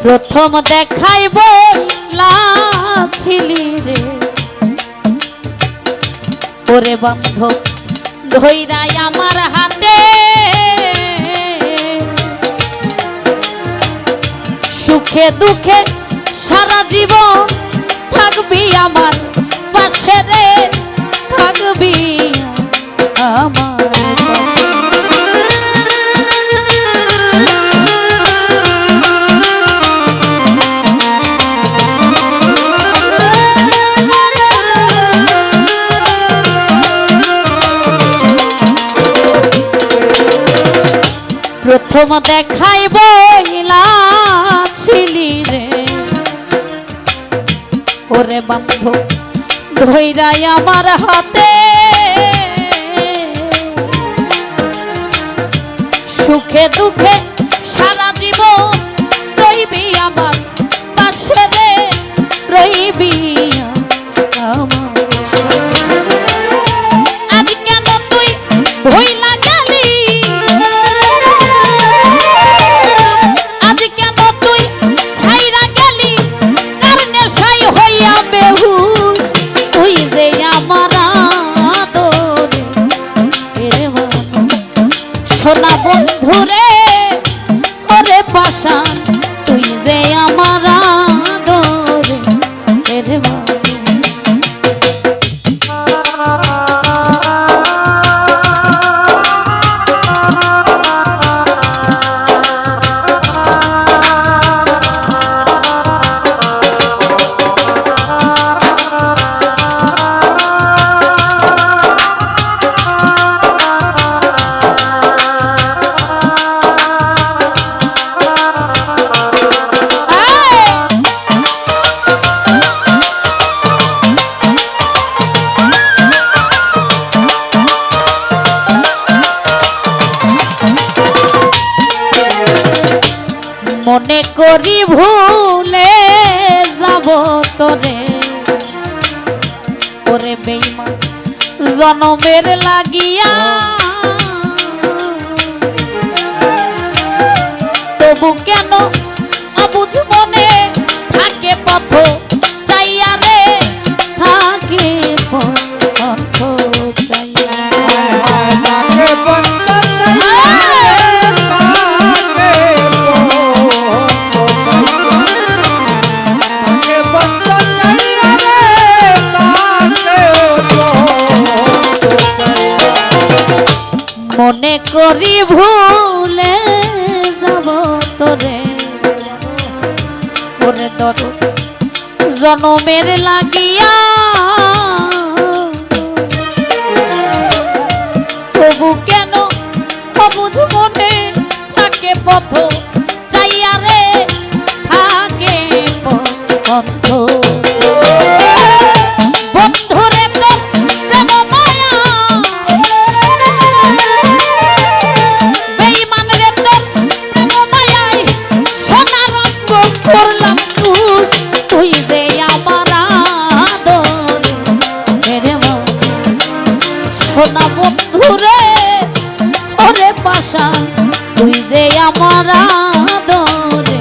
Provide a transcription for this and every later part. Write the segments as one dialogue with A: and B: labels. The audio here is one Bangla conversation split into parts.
A: প্রথম দেখাই বইলা ছিলি রে ওরে বান্ধব ধইরাই আমার হাতে সুখে দুঃখে সারা জীবন থাকবি আমার পাশে রে থাকবি আমার প্রথম দেখাই বইলা ছিলি রে ওরে বান্ধব ধইরাই আমার হাতে সুখে দুঃখে সারা জীবন রইবি আমার পাশে রে রইবি আমার আজ কেন তুই ভইলা গেলি আজ কেন তুই ছাইরা গেলি কার নেশাই হইয়া বেহুল তুই যে আমার আদরে এরে সোনা বন্ধু রে ওরে পাশান তুই যে আমার আদরে এরে মনে করি ভুলে যাব তোরে ওরে বেঈমান জনমের লাগিয়া তবু কেন অবুঝ মনে থাকে পথ চাইয়া রে থাকে পথ চাইয়া মনে করি ভুলে যাব তোরে ওরে দরদ জনমের লাগিয়া তবু কেন অবুঝ মনে থাকে পথ চাইয়া রে থাকে পথ বন্ধুরে তোর প্রেম মায়া বেঈমান রে তোর প্রেম মায়ায় সোনা রঙ্গ করলাম তুই যে আমার আদর রে সোনা বন্ধুরে ওরে পাশা তুই যে আমার আদর রে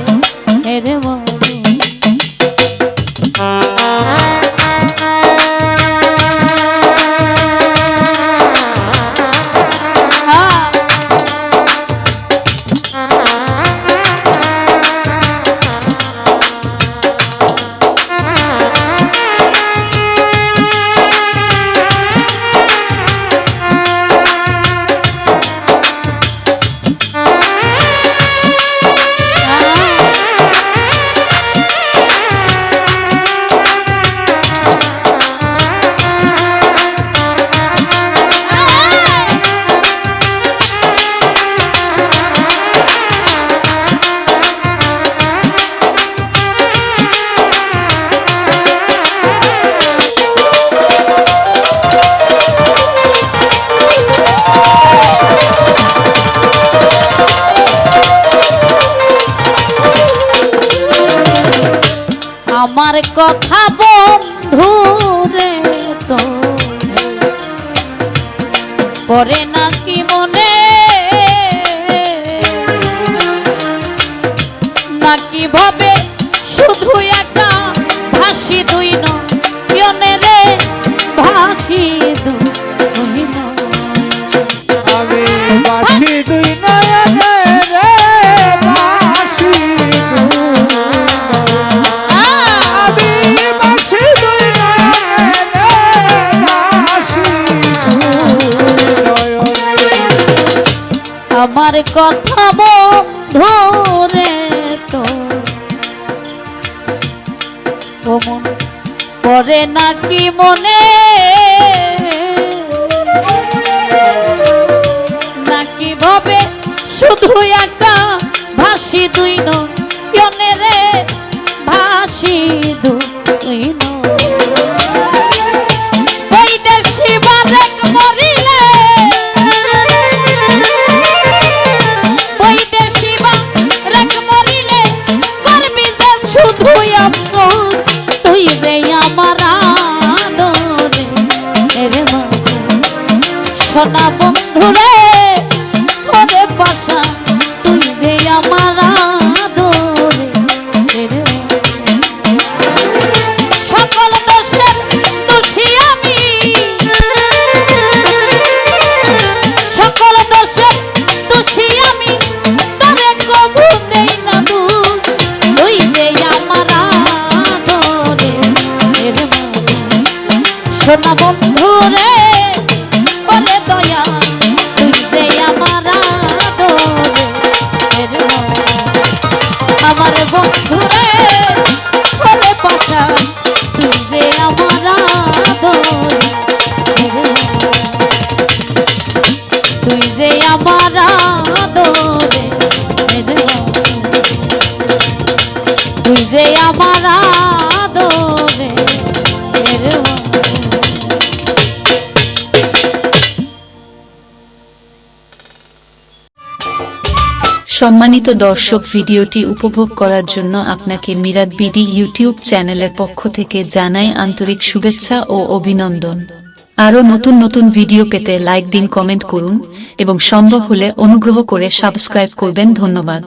A: আমার কথা বন্ধু রে তো পরে নাকি মনে নাকি ভাবে শুধু একা ভাসি দুই নয়নে রে ভাসি দুই
B: আমি বাসি দুই নয়নে রে বাসি আমি বাসি দুই নয়নে বাসি
A: আমার কথা বন্ধু রে তো ও মন পড়ে নাকি মনে নাকি ভাবে শুধু একা ভাসি দুই নয়নে রে ভাসি দুই ওই দেশি বারেক মরিলে ওই দেশি বারেক মরিলে করবি যে শুধু আপন তুই রে আমার আদরে রে সোনা বন্ধু রে ওরে পাশা তুই রে আমার আদরে রে সকল দোষের দোষী আমি সকল দোষের দোষী আমি তবে কবু নেই না দূর তুই যে আমার আদরে রে সোনা বন্ধু রে ওরে দয়া তুই যে আমার আদরে রে আমার বন্ধু রে ওরে পাশা তুই যে আমার আদরে রে তুই যে আমার আদরে রে তুই যে আমার আদরে রে
C: সম্মানিত দর্শক, ভিডিওটি উপভোগ করার জন্য আপনাকে মিরাত বিডি ইউটিউব চ্যানেলের পক্ষ থেকে জানাই আন্তরিক শুভেচ্ছা ও অভিনন্দন। আরও নতুন নতুন ভিডিও পেতে লাইক দিন, কমেন্ট করুন এবং সম্ভব হলে অনুগ্রহ করে সাবস্ক্রাইব করবেন। ধন্যবাদ।